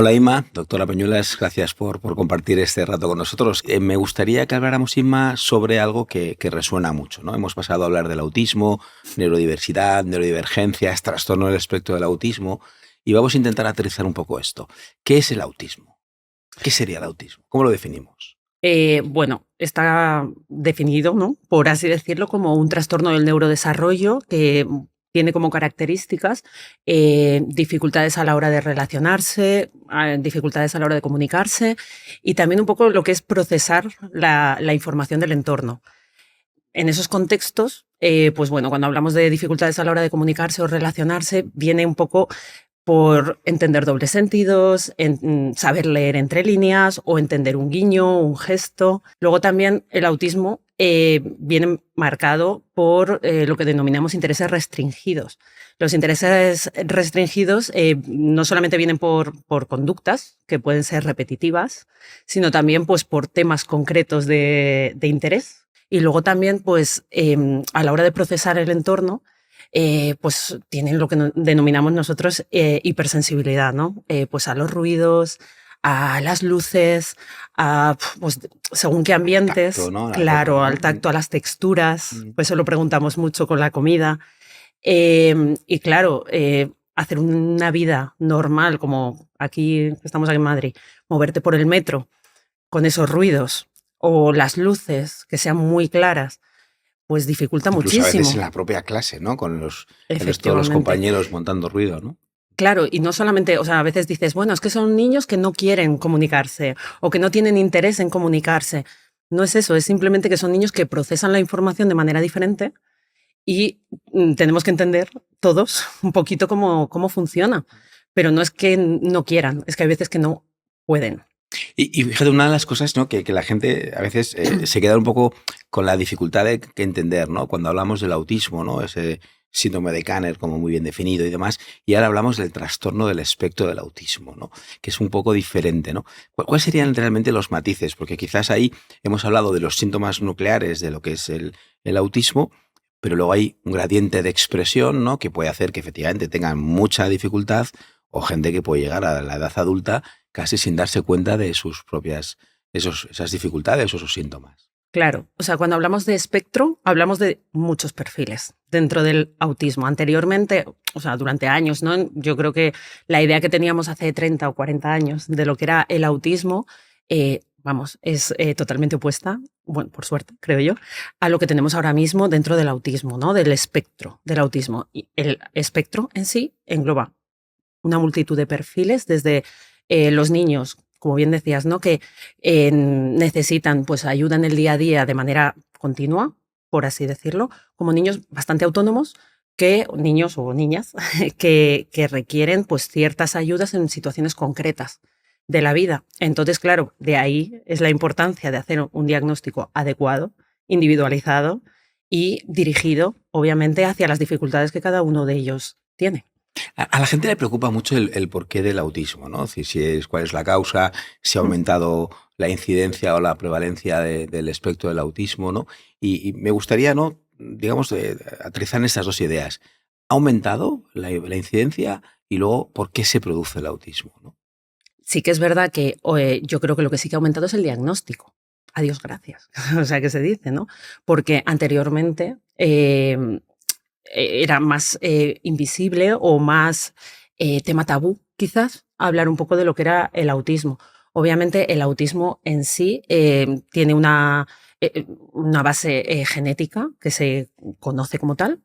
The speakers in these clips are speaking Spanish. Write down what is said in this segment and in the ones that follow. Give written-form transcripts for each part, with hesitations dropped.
Hola Inma, doctora Peñuelas, gracias por compartir este rato con nosotros. Me gustaría que habláramos, Inma, sobre algo que resuena mucho, ¿no? Hemos pasado a hablar del autismo, neurodiversidad, neurodivergencias, trastorno del espectro del autismo, y vamos a intentar aterrizar un poco esto. ¿Qué es el autismo? ¿Qué sería el autismo? ¿Cómo lo definimos? Bueno, está definido, ¿no?, por así decirlo, como un trastorno del neurodesarrollo que tiene como características dificultades a la hora de relacionarse, dificultades a la hora de comunicarse y también un poco lo que es procesar la información del entorno. En esos contextos, pues bueno, cuando hablamos de dificultades a la hora de comunicarse o relacionarse, viene un poco por entender dobles sentidos, saber leer entre líneas o entender un guiño, un gesto. Luego también el autismo viene marcado por lo que denominamos intereses restringidos. Los intereses restringidos no solamente vienen por conductas, que pueden ser repetitivas, sino también pues, por temas concretos de interés. Y luego también, pues, a la hora de procesar el entorno, pues tienen lo que denominamos nosotros hipersensibilidad, ¿no? Pues a los ruidos, a las luces, a, pues, según qué ambientes, Tacto, ¿no? La ropa, claro, ¿no? al tacto, a las texturas, pues eso lo preguntamos mucho con la comida. Y claro, hacer una vida normal, como aquí estamos aquí en Madrid, moverte por el metro con esos ruidos o las luces que sean muy claras, pues dificulta Incluso a veces en muchísimo. la propia clase, ¿no? Con todos los Efectivamente. compañeros montando ruido, ¿no? Claro, y no solamente, o sea, a veces dices, bueno, es que son niños que no quieren comunicarse o que no tienen interés en comunicarse. No es eso, es simplemente que son niños que procesan la información de manera diferente y tenemos que entender todos un poquito cómo funciona. Pero no es que no quieran, es que hay veces que no pueden. Y fíjate, una de las cosas, ¿no?, que la gente a veces se queda un poco con la dificultad de que entender, ¿no? Cuando hablamos del autismo, ¿no? Ese síndrome de Kanner, como muy bien definido y demás, y ahora hablamos del trastorno del espectro del autismo, ¿no? Que es un poco diferente, ¿no? ¿Cuáles serían realmente los matices? Porque quizás ahí hemos hablado de los síntomas nucleares de lo que es el autismo, pero luego hay un gradiente de expresión, ¿no?, que puede hacer que efectivamente tengan mucha dificultad, o gente que puede llegar a la edad adulta casi sin darse cuenta de sus propias esas dificultades o esos síntomas. Claro, o sea, cuando hablamos de espectro, hablamos de muchos perfiles dentro del autismo. Anteriormente, o sea, durante años, ¿no? Yo creo que la idea que teníamos hace 30 o 40 años de lo que era el autismo, vamos, es totalmente opuesta, bueno, por suerte, creo yo, a lo que tenemos ahora mismo dentro del autismo, ¿no? Del espectro del autismo. Y el espectro en sí engloba una multitud de perfiles, desde los niños, como bien decías, ¿no?, que necesitan pues, ayuda en el día a día de manera continua, por así decirlo, como niños bastante autónomos, niños o niñas que requieren pues, ciertas ayudas en situaciones concretas de la vida. Entonces, claro, de ahí es la importancia de hacer un diagnóstico adecuado, individualizado y dirigido, obviamente, hacia las dificultades que cada uno de ellos tiene. A la gente le preocupa mucho el porqué del autismo, ¿no? Cuál es la causa, si ha aumentado la incidencia o la prevalencia del espectro del autismo, ¿no? Y me gustaría, ¿no?, digamos, aterrizar en estas dos ideas. ¿Ha aumentado la incidencia? Y luego, ¿por qué se produce el autismo, ¿no? Sí que es verdad que yo creo que lo que sí que ha aumentado es el diagnóstico. Adiós, gracias. O sea, que se dice, ¿no? Porque anteriormente era más invisible o más tema tabú, quizás, hablar un poco de lo que era el autismo. Obviamente, el autismo en sí tiene una base genética que se conoce como tal,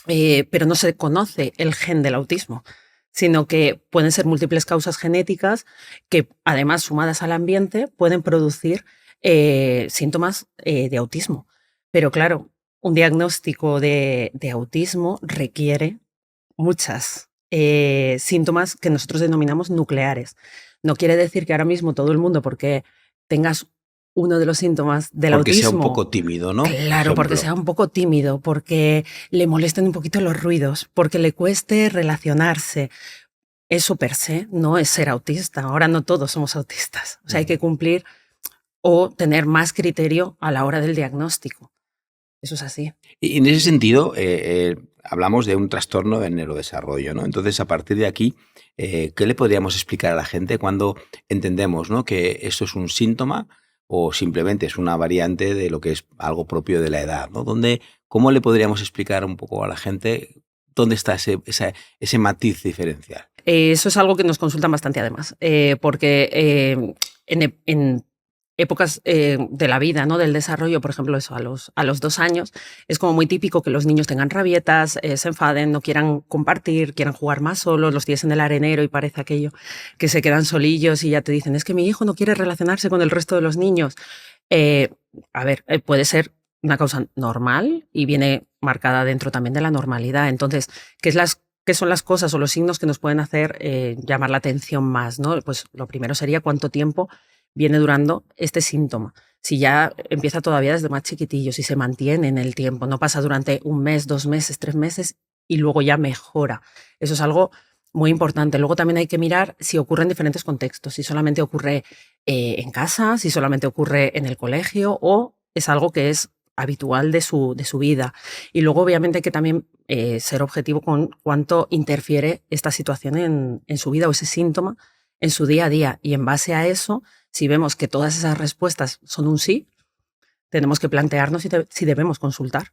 pero no se conoce el gen del autismo, sino que pueden ser múltiples causas genéticas que, además, sumadas al ambiente, pueden producir síntomas de autismo. Pero claro, un diagnóstico de autismo requiere muchas síntomas que nosotros denominamos nucleares. No quiere decir que ahora mismo todo el mundo, porque tengas uno de los síntomas del Porque sea un autismo, poco tímido, ¿no? Por claro, porque ejemplo. sea un poco tímido, porque le molesten un poquito los ruidos, porque le cueste relacionarse. Eso per se no es ser autista. Ahora no todos somos autistas. O sea, hay que cumplir o tener más criterio a la hora del diagnóstico. Eso es así. Y en ese sentido, hablamos de un trastorno del neurodesarrollo, ¿no? Entonces, a partir de aquí, ¿qué le podríamos explicar a la gente cuando entendemos, ¿no?, que esto es un síntoma o simplemente es una variante de lo que es algo propio de la edad, ¿no? ¿Cómo le podríamos explicar un poco a la gente dónde está ese matiz diferencial? Eso es algo que nos consultan bastante además, porque en épocas de la vida, ¿no?, del desarrollo, por ejemplo, eso a los 2 años, es como muy típico que los niños tengan rabietas, se enfaden, no quieran compartir, quieran jugar más solos, los tienes en el arenero y parece aquello que se quedan solillos y ya te dicen, es que mi hijo no quiere relacionarse con el resto de los niños. Eh, puede ser una causa normal y viene marcada dentro también de la normalidad. Entonces, ¿qué son las cosas o los signos que nos pueden hacer llamar la atención más, ¿no? Pues lo primero sería cuánto tiempo viene durando este síntoma. Si ya empieza todavía desde más chiquitillo, si se mantiene en el tiempo, no pasa durante 1 mes, 2 meses, 3 meses y luego ya mejora. Eso es algo muy importante. Luego también hay que mirar si ocurre en diferentes contextos, si solamente ocurre en casa, si solamente ocurre en el colegio o es algo que es habitual de su vida. Y luego obviamente hay que también ser objetivo con cuánto interfiere esta situación en su vida o ese síntoma en su día a día. Y en base a eso, si vemos que todas esas respuestas son un sí, tenemos que plantearnos si debemos consultar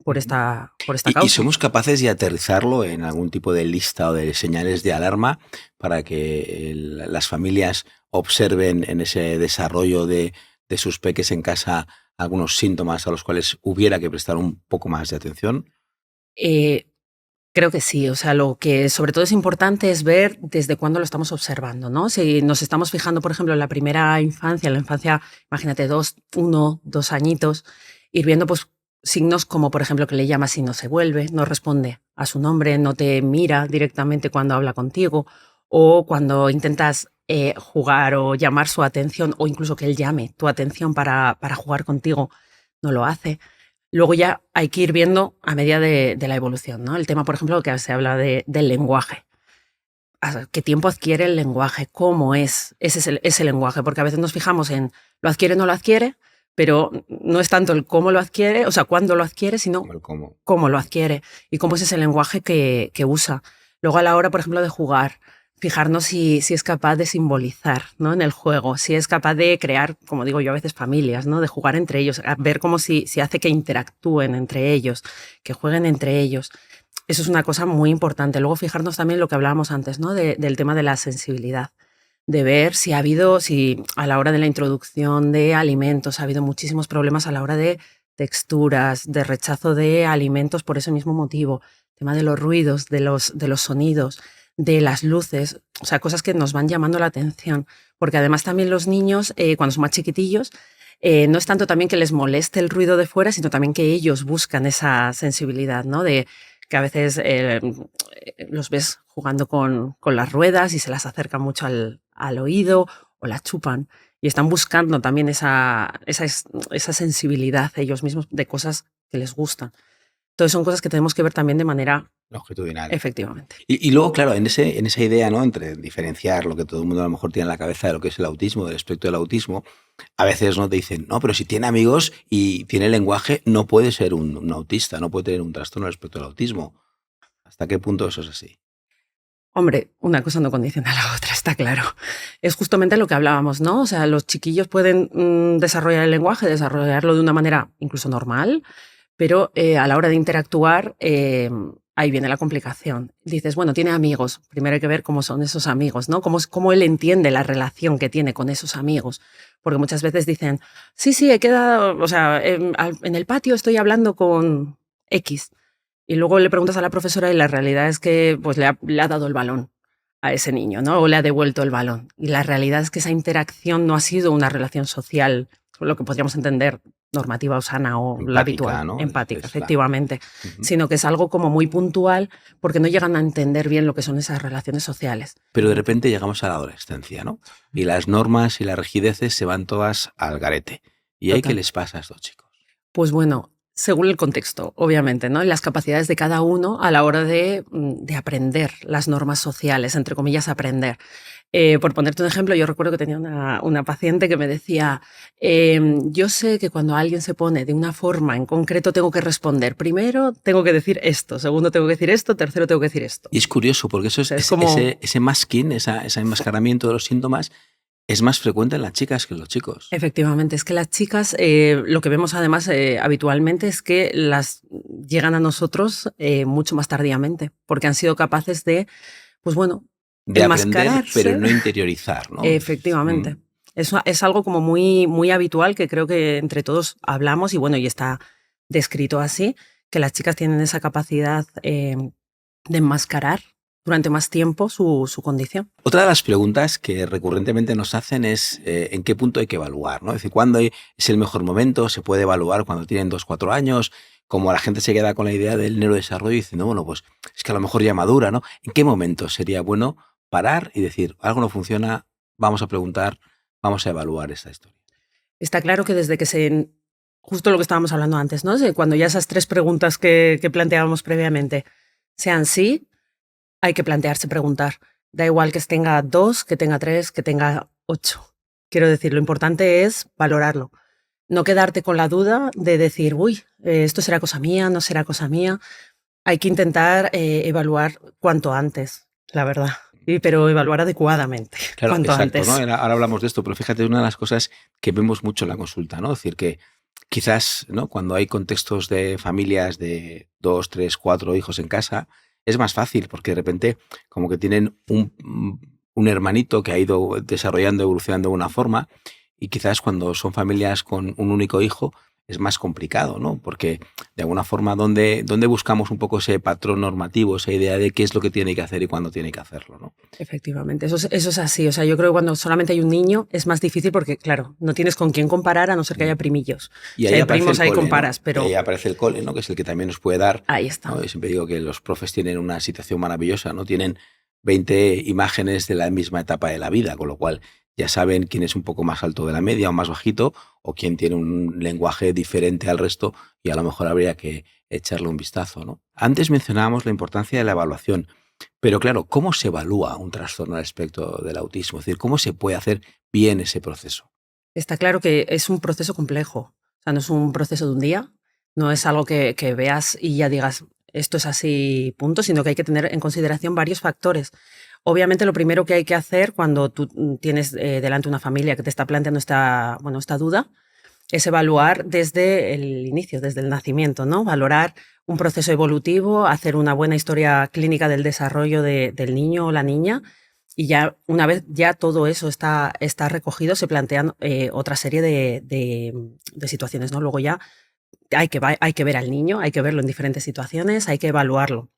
por esta causa. ¿Y somos capaces de aterrizarlo en algún tipo de lista o de señales de alarma para que las familias observen en ese desarrollo de sus peques en casa algunos síntomas a los cuales hubiera que prestar un poco más de atención? Creo que sí, o sea, lo que sobre todo es importante es ver desde cuándo lo estamos observando, ¿no? Si nos estamos fijando, por ejemplo, en la primera infancia, imagínate 1, 2 añitos, ir viendo pues signos como, por ejemplo, que le llamas y no se vuelve, no responde a su nombre, no te mira directamente cuando habla contigo, o cuando intentas jugar o llamar su atención, o incluso que él llame tu atención para jugar contigo, no lo hace. Luego ya hay que ir viendo a medida de la evolución, ¿no? El tema, por ejemplo, que se habla del lenguaje. ¿Qué tiempo adquiere el lenguaje? ¿Cómo es ese lenguaje? Porque a veces nos fijamos en lo adquiere o no lo adquiere, pero no es tanto el cómo lo adquiere, o sea, cuándo lo adquiere, sino cómo lo adquiere y cómo es ese lenguaje que usa. Luego a la hora, por ejemplo, de jugar, fijarnos si es capaz de simbolizar, ¿no?, en el juego, si es capaz de crear, como digo yo a veces, familias, ¿no?, de jugar entre ellos, a ver cómo si hace que interactúen entre ellos, que jueguen entre ellos. Eso es una cosa muy importante. Luego fijarnos también en lo que hablábamos antes, ¿no?, del tema de la sensibilidad, de ver si a la hora de la introducción de alimentos ha habido muchísimos problemas a la hora de texturas, de rechazo de alimentos por ese mismo motivo, el tema de los ruidos, de los sonidos, de las luces, o sea, cosas que nos van llamando la atención, porque además también los niños, cuando son más chiquitillos, no es tanto también que les moleste el ruido de fuera, sino también que ellos buscan esa sensibilidad, ¿no? De que a veces los ves jugando con las ruedas y se las acercan mucho al oído o las chupan y están buscando también esa sensibilidad ellos mismos de cosas que les gustan. Entonces son cosas que tenemos que ver también de manera longitudinal. Efectivamente. Y luego, claro, en esa idea, ¿no?, entre diferenciar lo que todo el mundo a lo mejor tiene en la cabeza de lo que es el autismo, del espectro del autismo, a veces no te dicen, no, pero si tiene amigos y tiene lenguaje, no puede ser un autista, no puede tener un trastorno del espectro del autismo. ¿Hasta qué punto eso es así? Hombre, una cosa no condiciona a la otra, está claro. Es justamente lo que hablábamos, ¿no? O sea, los chiquillos pueden desarrollar el lenguaje, desarrollarlo de una manera incluso normal, pero a la hora de interactuar, ahí viene la complicación. Dices, bueno, tiene amigos. Primero hay que ver cómo son esos amigos, ¿no? Cómo él entiende la relación que tiene con esos amigos. Porque muchas veces dicen, sí, he quedado, o sea, en el patio estoy hablando con X. Y luego le preguntas a la profesora y la realidad es que pues, le ha dado el balón a ese niño, ¿no? O le ha devuelto el balón. Y la realidad es que esa interacción no ha sido una relación social, lo que podríamos entender normativa o sana o empática, la habitual, ¿no? Empática, efectivamente, sino que es algo como muy puntual porque no llegan a entender bien lo que son esas relaciones sociales. Pero de repente llegamos a la adolescencia, ¿no? Y las normas y las rigideces se van todas al garete. ¿Y ahí qué les pasa a estos chicos? Pues bueno, Según el contexto, obviamente, ¿no? Y las capacidades de cada uno a la hora de aprender las normas sociales, entre comillas, aprender. Por ponerte un ejemplo, yo recuerdo que tenía una paciente que me decía, yo sé que cuando alguien se pone de una forma en concreto tengo que responder. Primero tengo que decir esto, segundo tengo que decir esto, tercero tengo que decir esto. Y es curioso porque eso es como... ese masking, ese enmascaramiento de los síntomas es más frecuente en las chicas que en los chicos. Efectivamente, es que las chicas, lo que vemos además habitualmente es que las llegan a nosotros mucho más tardíamente, porque han sido capaces de, pues bueno, de enmascararse, aprender, pero no interiorizar, ¿no? Efectivamente. Eso es algo como muy, muy habitual que creo que entre todos hablamos y bueno, y está descrito así, que las chicas tienen esa capacidad de enmascarar durante más tiempo su condición. Otra de las preguntas que recurrentemente nos hacen es en qué punto hay que evaluar, ¿no? Es decir, ¿cuándo es el mejor momento? ¿Se puede evaluar cuando tienen 2, 4 años? Como la gente se queda con la idea del neurodesarrollo diciendo, bueno, pues es que a lo mejor ya madura, ¿no? ¿En qué momento sería bueno parar y decir, algo no funciona, vamos a preguntar, vamos a evaluar esta historia? Está claro que desde que justo lo que estábamos hablando antes, ¿no? Cuando ya esas 3 preguntas que planteábamos previamente sean sí, hay que plantearse preguntar. Da igual que tenga 2, que tenga 3, que tenga 8. Quiero decir, lo importante es valorarlo. No quedarte con la duda de decir, uy, esto será cosa mía, no será cosa mía. Hay que intentar evaluar cuanto antes, la verdad. Pero evaluar adecuadamente. Claro, Cuanto exacto, antes. ¿no? Ahora hablamos de esto, pero fíjate, una de las cosas que vemos mucho en la consulta, ¿no? Es decir, que quizás, ¿no? Cuando hay contextos de familias de 2, 3, 4 hijos en casa, es más fácil porque de repente como que tienen un hermanito que ha ido desarrollando, evolucionando de una forma y quizás cuando son familias con un único hijo es más complicado, ¿no? Porque de alguna forma, ¿dónde buscamos un poco ese patrón normativo, esa idea de qué es lo que tiene que hacer y cuándo tiene que hacerlo, ¿no? Efectivamente, eso es así. O sea, yo creo que cuando solamente hay un niño es más difícil porque, claro, no tienes con quién comparar a no ser que haya primillos. Y ahí si hay aparece primos, el ahí cole, comparas, ¿no? pero... Y ahí aparece el cole, ¿no? Que es el que también nos puede dar. Ahí está. ¿no? Yo siempre digo que los profes tienen una situación maravillosa, ¿no? Tienen 20 imágenes de la misma etapa de la vida, con lo cual ya saben quién es un poco más alto de la media o más bajito, o quién tiene un lenguaje diferente al resto, y a lo mejor habría que echarle un vistazo, ¿no? Antes mencionábamos la importancia de la evaluación, pero claro, ¿cómo se evalúa un trastorno al espectro del autismo? Es decir, ¿cómo se puede hacer bien ese proceso? Está claro que es un proceso complejo. O sea, no es un proceso de un día, no es algo que veas y ya digas, esto es así, punto, sino que hay que tener en consideración varios factores. Obviamente, lo primero que hay que hacer cuando tú tienes delante una familia que te está planteando esta duda es evaluar desde el inicio, desde el nacimiento, ¿no? Valorar un proceso evolutivo, hacer una buena historia clínica del desarrollo del niño o la niña. Y ya una vez ya todo eso está recogido, se plantean otra serie de situaciones, ¿no? Luego ya hay que ver al niño, hay que verlo en diferentes situaciones, hay que evaluarlo.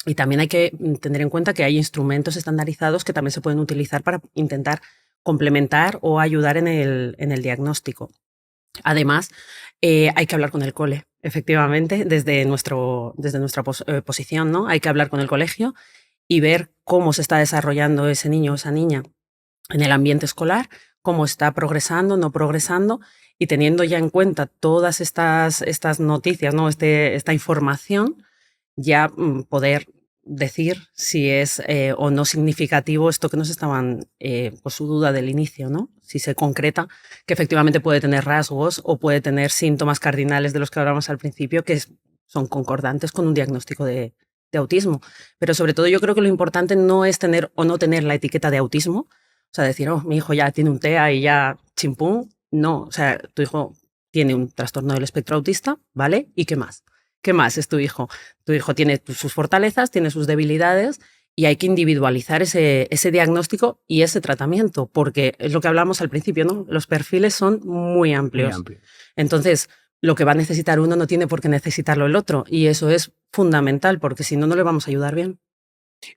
Y también hay que tener en cuenta que hay instrumentos estandarizados que también se pueden utilizar para intentar complementar o ayudar en el diagnóstico. Además, hay que hablar con el cole, efectivamente, desde nuestra posición, ¿no? Hay que hablar con el colegio y ver cómo se está desarrollando ese niño o esa niña en el ambiente escolar, cómo está progresando, no progresando, y teniendo ya en cuenta todas estas noticias, ¿no? Esta información, ya poder decir si es o no significativo esto que nos estaban, por su duda del inicio, ¿no? Si se concreta que efectivamente puede tener rasgos o puede tener síntomas cardinales de los que hablamos al principio que son concordantes con un diagnóstico de autismo. Pero sobre todo yo creo que lo importante no es tener o no tener la etiqueta de autismo, o sea, decir, oh, mi hijo ya tiene un TEA y ya chimpún. No, o sea, tu hijo tiene un trastorno del espectro autista, ¿vale? ¿Y qué más? ¿Qué más es tu hijo? Tu hijo tiene sus fortalezas, tiene sus debilidades y hay que individualizar ese diagnóstico y ese tratamiento, porque es lo que hablamos al principio, ¿no? Los perfiles son muy amplios. Muy amplio. Entonces, lo que va a necesitar uno no tiene por qué necesitarlo el otro y eso es fundamental porque si no, no le vamos a ayudar bien.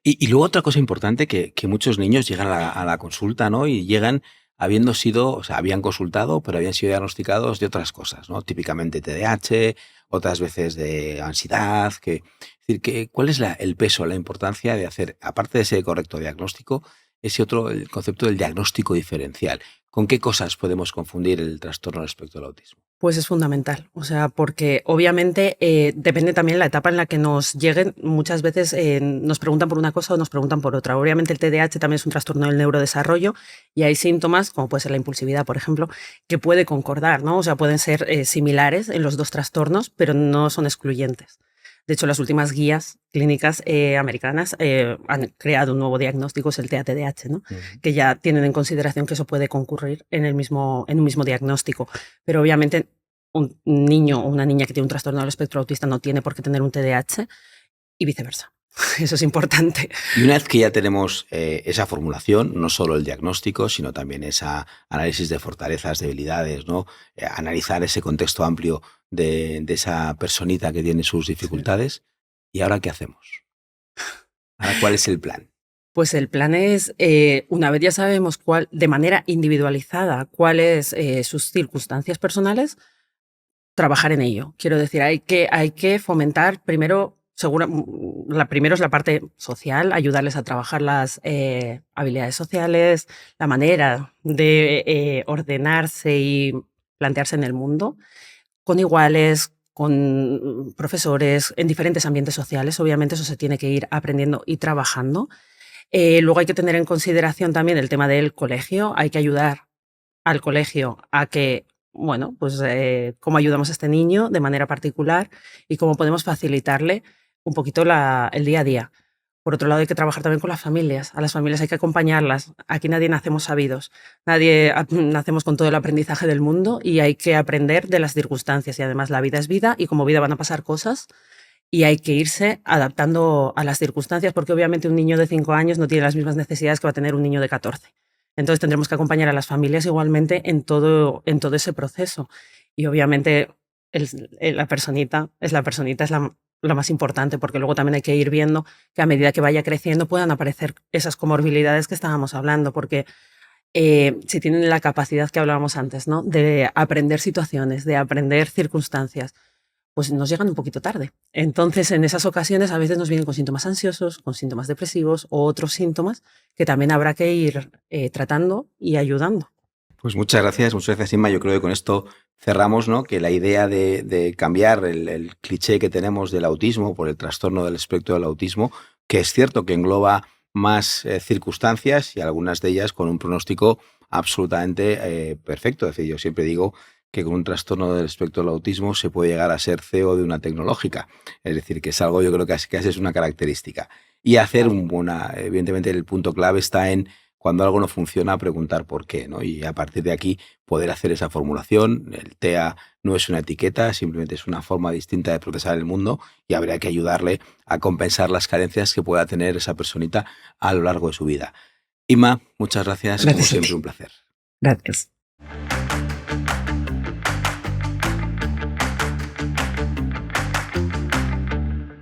Y luego otra cosa importante que muchos niños llegan a la consulta, ¿no? Y llegan habiendo sido, o sea, habían consultado, pero habían sido diagnosticados de otras cosas, ¿no? Típicamente TDAH, otras veces de ansiedad. Es decir, ¿cuál es el peso, la importancia de hacer, aparte de ese correcto diagnóstico, ese otro, el concepto del diagnóstico diferencial? ¿Con qué cosas podemos confundir el trastorno respecto al autismo? Pues es fundamental, o sea, porque obviamente depende también la etapa en la que nos lleguen. Muchas veces nos preguntan por una cosa o nos preguntan por otra. Obviamente el TDAH también es un trastorno del neurodesarrollo y hay síntomas, como puede ser la impulsividad, por ejemplo, que puede concordar, ¿no? O sea, pueden ser similares en los dos trastornos, pero no son excluyentes. De hecho, las últimas guías clínicas americanas han creado un nuevo diagnóstico, es el TATDH, ¿no? Que ya tienen en consideración que eso puede concurrir en un mismo diagnóstico. Pero obviamente un niño o una niña que tiene un trastorno del espectro autista no tiene por qué tener un TDAH y viceversa. Eso es importante. Y una vez que ya tenemos esa formulación, no solo el diagnóstico, sino también ese análisis de fortalezas, debilidades, ¿no? Analizar ese contexto amplio de esa personita que tiene sus dificultades. Sí. ¿Y ahora qué hacemos? ¿Ahora cuál es el plan? Pues el plan es, una vez ya sabemos de manera individualizada cuáles sus circunstancias personales, trabajar en ello. Quiero decir, hay que fomentar primero. Primero es la parte social, ayudarles a trabajar las habilidades sociales, la manera de ordenarse y plantearse en el mundo, con iguales, con profesores, en diferentes ambientes sociales. Obviamente eso se tiene que ir aprendiendo y trabajando. Luego hay que tener en consideración también el tema del colegio. Hay que ayudar al colegio a que, bueno, pues cómo ayudamos a este niño de manera particular y cómo podemos facilitarle un poquito el día a día. Por otro lado, hay que trabajar también con las familias. A las familias hay que acompañarlas. Aquí nadie nacemos sabidos. Nadie nacemos con todo el aprendizaje del mundo y hay que aprender de las circunstancias. Y además la vida es vida y como vida van a pasar cosas y hay que irse adaptando a las circunstancias porque obviamente un niño de 5 años no tiene las mismas necesidades que va a tener un niño de 14. Entonces tendremos que acompañar a las familias igualmente en todo ese proceso. Y obviamente la personita es lo más importante, porque luego también hay que ir viendo que a medida que vaya creciendo puedan aparecer esas comorbilidades que estábamos hablando, porque si tienen la capacidad que hablábamos antes, ¿no? De aprender situaciones, de aprender circunstancias, pues nos llegan un poquito tarde. Entonces, en esas ocasiones a veces nos vienen con síntomas ansiosos, con síntomas depresivos o otros síntomas que también habrá que ir tratando y ayudando. Pues muchas gracias, Inma. Yo creo que con esto cerramos, ¿no? Que la idea de cambiar el cliché que tenemos del autismo por el trastorno del espectro del autismo, que es cierto que engloba más circunstancias y algunas de ellas con un pronóstico absolutamente perfecto. Es decir, yo siempre digo que con un trastorno del espectro del autismo se puede llegar a ser CEO de una tecnológica. Es decir, que es algo, yo creo que casi es una característica. Y hacer evidentemente el punto clave está en cuando algo no funciona, preguntar por qué, ¿no? Y a partir de aquí poder hacer esa formulación. El TEA no es una etiqueta, simplemente es una forma distinta de procesar el mundo y habría que ayudarle a compensar las carencias que pueda tener esa personita a lo largo de su vida. Inma, muchas gracias como siempre, un placer. Gracias.